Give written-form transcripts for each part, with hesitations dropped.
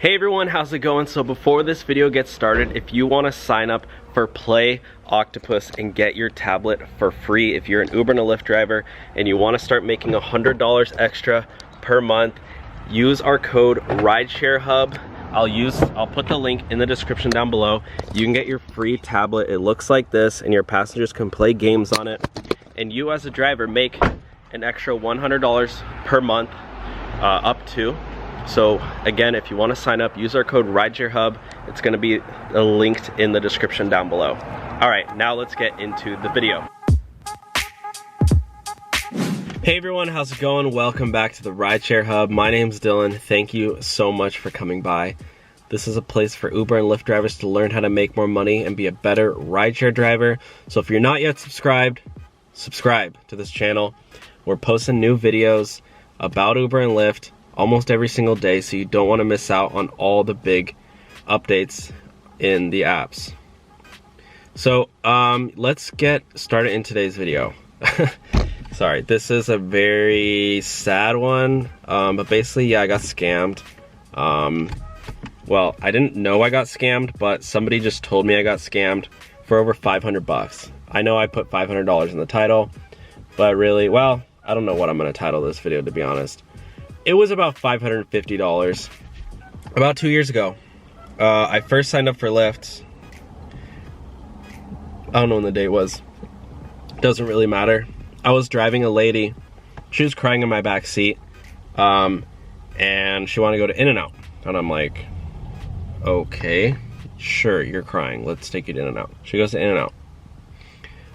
Hey everyone, how's it going? So before this video gets started, if you want to sign up for Play Octopus and get your tablet for free, if you're an Uber and a Lyft driver and you want to start making $100 extra per month, use our code RideshareHub. I'll put the link in the description down below. You can get your free tablet. It looks like this and your passengers can play games on it. And you as a driver make an extra $100 per month up to. So again, if you want to sign up, use our code RideshareHub. It's going to be linked in the description down below. All right, now let's get into the video. Hey everyone, how's it going? Welcome back to the Rideshare Hub. My name's Dylan. Thank you so much for coming by. This is a place for Uber and Lyft drivers to learn how to make more money and be a better rideshare driver. So if you're not yet subscribed, subscribe to this channel. We're posting new videos about Uber and Lyft almost every single day, so you don't want to miss out on all the big updates in the apps. So let's get started in today's video. Sorry, this is a very sad one, but basically, yeah, I got scammed. Well, I didn't know I got scammed, but somebody just told me I got scammed for over 500 bucks. I know I put $500 in the title, but really, well, I don't know what I'm gonna title this video, to be honest. It was about $550 about 2 years ago. I first signed up for Lyft. I don't know when the date was. Doesn't really matter. I was driving a lady. She was crying in my back seat, and she wanted to go to In-N-Out. And I'm like, okay, sure, you're crying. Let's take you to In-N-Out. She goes to In-N-Out.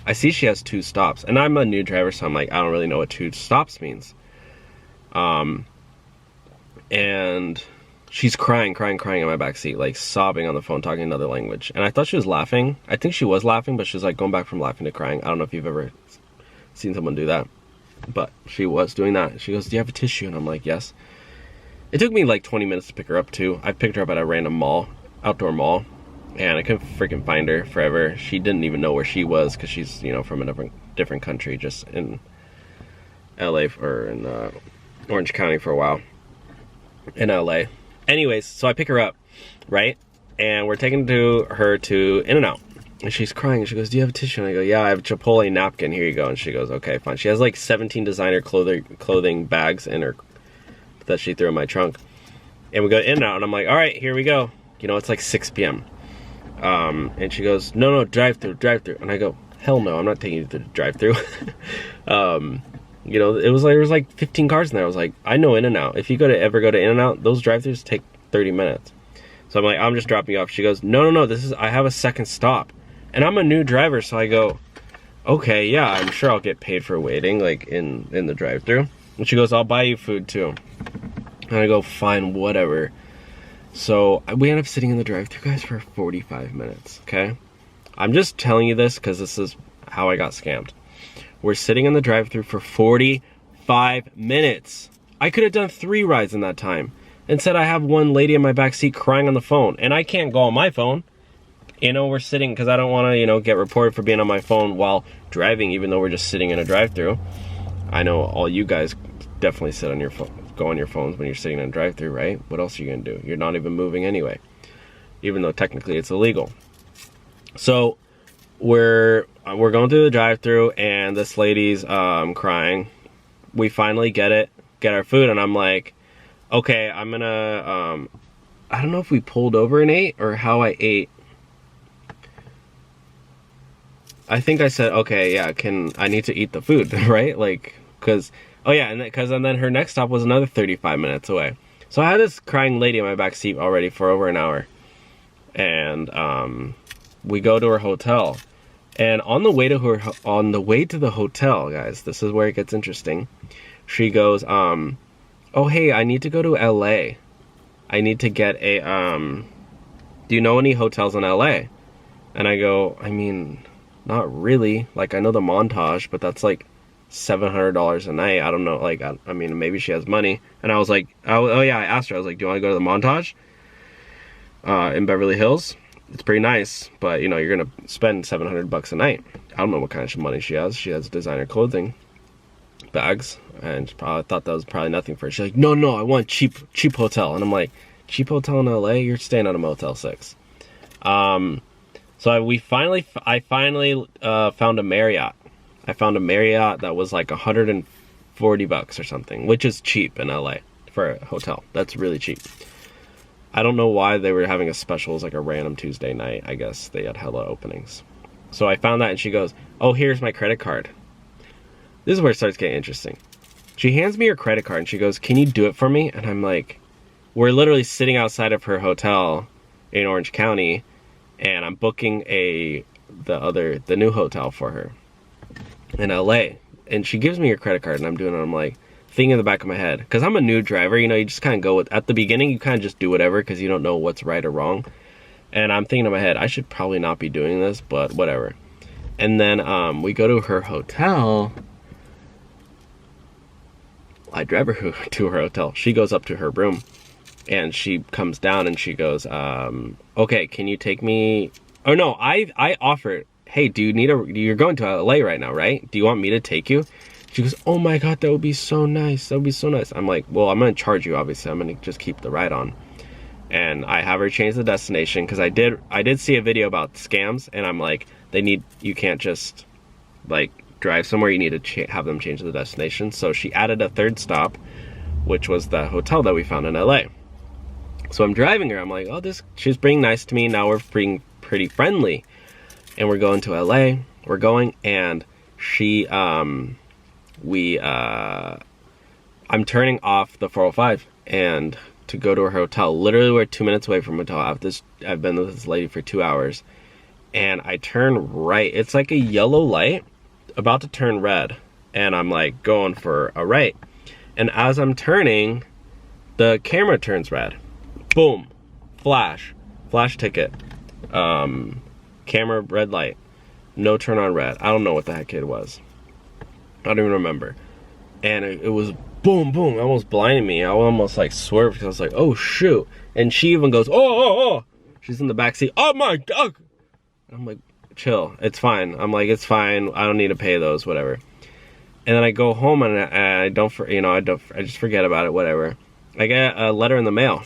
I see she has 2 stops, and I'm a new driver, so I'm like, I don't really know what 2 stops means. And she's crying in my backseat, like sobbing on the phone, talking another language. And I thought she was laughing. I think she was laughing, but she was like going back from laughing to crying. I don't know if you've ever seen someone do that, but she was doing that. She goes, do you have a tissue? And I'm like, yes. It took me like 20 minutes to pick her up too. I picked her up at a random mall, outdoor mall, and I couldn't freaking find her forever. She didn't even know where she was because she's, you know, from a different country, just in LA or in Orange County for a while. In LA. Anyways, so I pick her up, right? And we're taking her to In-N-Out. And she's crying. She goes, do you have a tissue? And I go, yeah, I have a Chipotle napkin. Here you go. And she goes, okay, fine. She has like 17 designer clothing bags in her that she threw in my trunk. And we go to In-N-Out, and I'm like, all right, here we go. You know, it's like 6 p.m. And she goes, no, drive through. And I go, hell no, I'm not taking you to the drive through. You know, there was like 15 cars in there. I was like, I know In-N-Out. If you ever go to In-N-Out, those drive-thrus take 30 minutes. So I'm like, I'm just dropping you off. She goes, no, I have a second stop. And I'm a new driver, so I go, okay, yeah, I'm sure I'll get paid for waiting, like in the drive-thru. And she goes, I'll buy you food too. And I go, fine, whatever. So we end up sitting in the drive-thru, guys, for 45 minutes, okay? I'm just telling you this because this is how I got scammed. We're sitting in the drive-thru for 45 minutes. I could have done 3 rides in that time. Instead, I have one lady in my back seat crying on the phone, and I can't go on my phone. You know, we're sitting because I don't want to, you know, get reported for being on my phone while driving, even though we're just sitting in a drive-thru. I know all you guys definitely sit on your phone, go on your phones when you're sitting in a drive-thru, right? What else are you gonna do? You're not even moving anyway, even though technically it's illegal. So we're going through the drive-thru, and this lady's crying. We finally get our food, and I'm like, okay, I'm gonna I don't know if we pulled over and ate or how I ate. I think I said, okay, yeah, I need to eat the food, right? Like, cause, oh yeah, and then her next stop was another 35 minutes away. So I had this crying lady in my back seat already for over an hour, and we go to her hotel. And on the way to the hotel, guys, this is where it gets interesting. She goes, oh hey, I need to go to LA. I need to get a do you know any hotels in LA? And I go, I mean, not really. Like, I know the Montage, but that's like $700 a night. I don't know, like, I mean, maybe she has money. And I was like, oh yeah, I asked her, I was like, do you want to go to the Montage in Beverly Hills? It's pretty nice, but you know, you're gonna spend $700 a night. I don't know what kind of money she has. She has designer clothing bags, and she probably thought that was probably nothing for her. She's like, no, I want cheap hotel. And I'm like, cheap hotel in LA, you're staying at a Motel 6. So I finally found a Marriott. I found a Marriott that was like $140 or something, which is cheap in LA for a hotel. That's really cheap. I don't know why they were having a special. It was like a random Tuesday night. I guess they had hella openings. So I found that, and she goes, oh, here's my credit card. This is where it starts getting interesting. She hands me her credit card, and she goes, can you do it for me? And I'm like, we're literally sitting outside of her hotel in Orange County, and I'm booking the new hotel for her in LA. And she gives me her credit card, and I'm doing it. I'm like, thinking in the back of my head, because I'm a new driver, you know, you just kind of go with, at the beginning, you kind of just do whatever, because you don't know what's right or wrong. And I'm thinking in my head, I should probably not be doing this, but whatever. And then we go to her hotel. I drive her to her hotel. She goes up to her room, and she comes down, and she goes, okay, can you take me? Oh no, I offered, hey, you're going to LA right now, right? Do you want me to take you? She goes, oh my God, that would be so nice. That would be so nice. I'm like, well, I'm going to charge you, obviously. I'm going to just keep the ride on. And I have her change the destination, because I did see a video about scams, and I'm like, you can't just like drive somewhere. You need to have them change the destination. So she added a third stop, which was the hotel that we found in LA. So I'm driving her. I'm like, oh, she's being nice to me. Now we're being pretty friendly. And we're going to LA. We're going, and she, I'm turning off the 405 and to go to her hotel. Literally, we're 2 minutes away from hotel. I've been with this lady for 2 hours, and I turn right. It's like a yellow light about to turn red, and I'm like going for a right. And as I'm turning, the camera turns red. Boom, flash ticket, camera red light, no turn on red. I don't know what the heck it was. I don't even remember. And it was boom, boom, almost blinding me. I almost like swerved, because I was like, oh shoot. And she even goes, oh. She's in the back seat. Oh my God. I'm like, chill, it's fine. I'm like, it's fine. I don't need to pay those, whatever. And then I go home, and I just forget about it, whatever. I get a letter in the mail.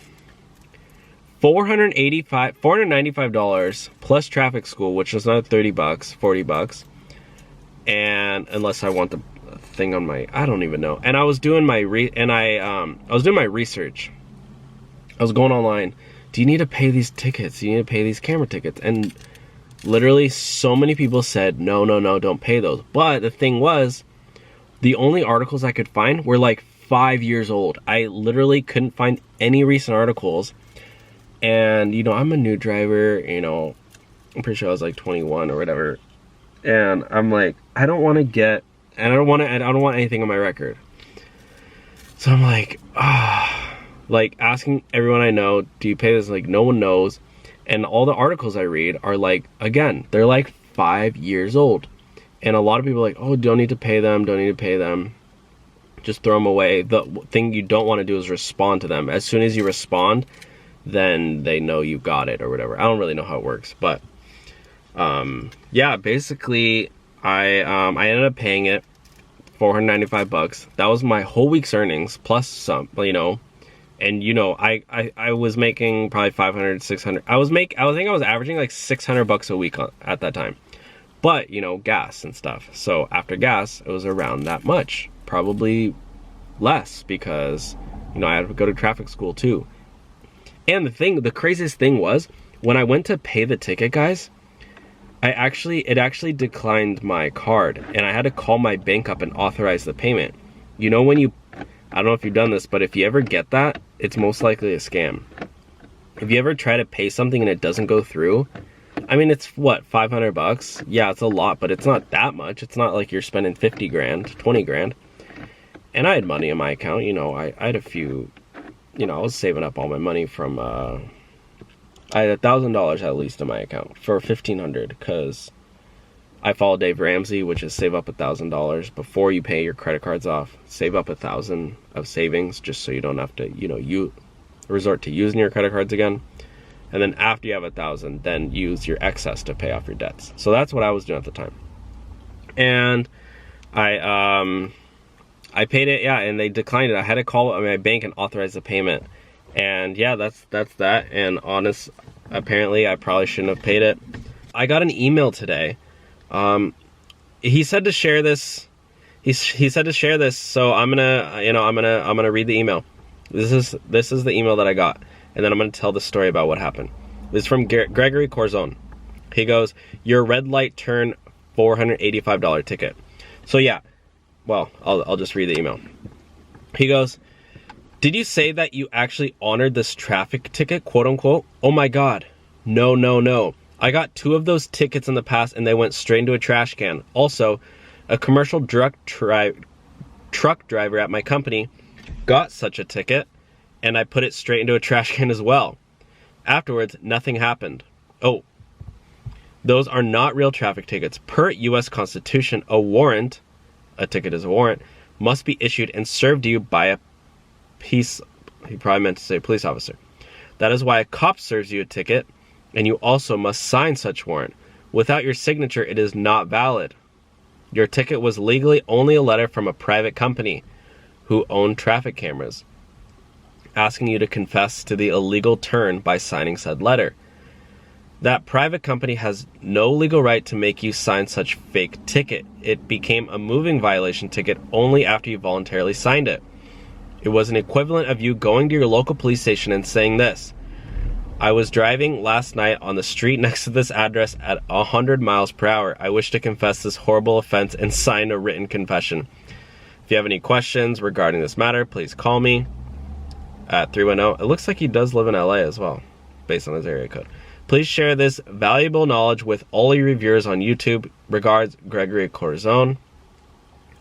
$495 plus traffic school, which is another $30, $40. And unless I want the thing on my, I don't even know. And I was doing my research. I was going online. Do you need to pay these tickets? Do you need to pay these camera tickets? And literally so many people said, no, don't pay those. But the thing was, the only articles I could find were like 5 years old. I literally couldn't find any recent articles. And, you know, I'm a new driver, you know, I'm pretty sure I was like 21 or whatever. And I'm like, I don't want anything on my record. So I'm like, like asking everyone I know, do you pay this? Like, no one knows. And all the articles I read are like, again, they're like 5 years old. And a lot of people are like, oh, don't need to pay them. Just throw them away. The thing you don't want to do is respond to them. As soon as you respond, then they know you got it or whatever. I don't really know how it works, but yeah, basically I ended up paying it $495. That was my whole week's earnings plus some, you know. And you know, I was making probably 500, 600. I think I was averaging like $600 a week at that time. But, you know, gas and stuff. So after gas, it was around that much, probably less, because, you know, I had to go to traffic school too. And the craziest thing was, when I went to pay the ticket, guys, it actually declined my card, and I had to call my bank up and authorize the payment. You know, I don't know if you've done this, but if you ever get that, it's most likely a scam. If you ever try to pay something and it doesn't go through, I mean, it's what, $500? Yeah, it's a lot, but it's not that much. It's not like you're spending 50 grand, 20 grand. And I had money in my account, you know, I had a few. You know, I was saving up all my money from, I had $1,000 at least in my account for $1,500, because I follow Dave Ramsey, which is save up $1,000 before you pay your credit cards off. Save up $1,000 of savings, just so you don't have to, you know, you resort to using your credit cards again. And then after you have $1,000, then use your excess to pay off your debts. So that's what I was doing at the time. And I paid it, yeah, and they declined it. I had to call my bank and authorize the payment. And yeah, that's that. And apparently I probably shouldn't have paid it. I got an email today. He said to share this. He said to share this, so I'm gonna read the email. This is the email that I got, and then I'm gonna tell the story about what happened. This is from Gregory Corzone. He goes, "Your red light turn $485 ticket." So yeah, well, I'll just read the email. He goes, "Did you say that you actually honored this traffic ticket, quote unquote? Oh my God, no. I got 2 of those tickets in the past and they went straight into a trash can. Also, a commercial truck driver at my company got such a ticket and I put it straight into a trash can as well. Afterwards, nothing happened. Oh, those are not real traffic tickets. Per U.S. Constitution, a ticket is a warrant, must be issued and served to you by a he probably meant to say police officer. That is why a cop serves you a ticket, and you also must sign such warrant. Without your signature, it is not valid. Your ticket was legally only a letter from a private company who owned traffic cameras, asking you to confess to the illegal turn by signing said letter. That private company has no legal right to make you sign such fake ticket. It became a moving violation ticket only after you voluntarily signed it. It was an equivalent of you going to your local police station and saying this: I was driving last night on the street next to this address at 100 miles per hour. I wish to confess this horrible offense and sign a written confession. If you have any questions regarding this matter, please call me at 310. It looks like he does live in LA as well, based on his area code. Please share this valuable knowledge with all your reviewers on YouTube. Regards, Gregory Corzone.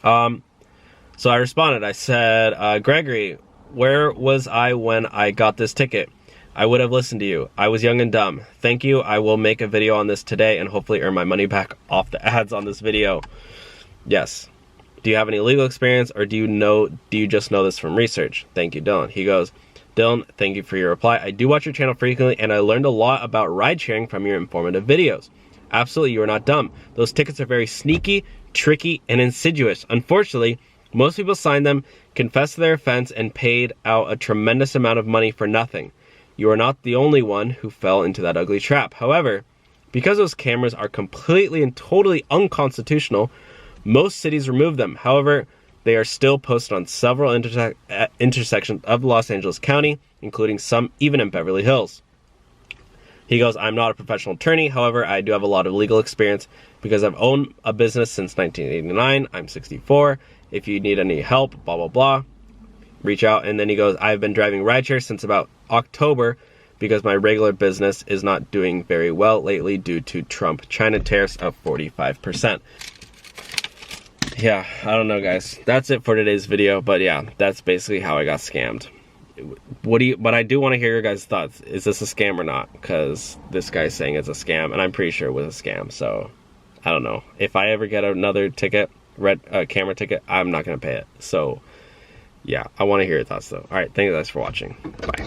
So I responded. I said, Gregory, where was I when I got this ticket? I would have listened to you. I was young and dumb. Thank you. I will make a video on this today and hopefully earn my money back off the ads on this video. Yes. Do you have any legal experience, or do you just know this from research? Thank you, Dylan. He goes, Dylan, thank you for your reply. I do watch your channel frequently and I learned a lot about ride sharing from your informative videos. Absolutely, you are not dumb. Those tickets are very sneaky, tricky, and insidious. Unfortunately, most people signed them, confessed to their offense, and paid out a tremendous amount of money for nothing. You are not the only one who fell into that ugly trap. However, because those cameras are completely and totally unconstitutional, most cities remove them. However, they are still posted on several intersections of Los Angeles County, including some even in Beverly Hills. He goes, I'm not a professional attorney. However, I do have a lot of legal experience because I've owned a business since 1989. I'm 64. If you need any help, blah, blah, blah, reach out. And then he goes, I've been driving rideshare since about October because my regular business is not doing very well lately due to Trump-China tariffs of 45%. Yeah, I don't know, guys. That's it for today's video. But yeah, that's basically how I got scammed. But I do want to hear your guys' thoughts. Is this a scam or not? Because this guy's saying it's a scam, and I'm pretty sure it was a scam. So I don't know. If I ever get another ticket, camera ticket, I'm not going to pay it. So yeah, I want to hear your thoughts though. All right, thank you guys for watching. Bye.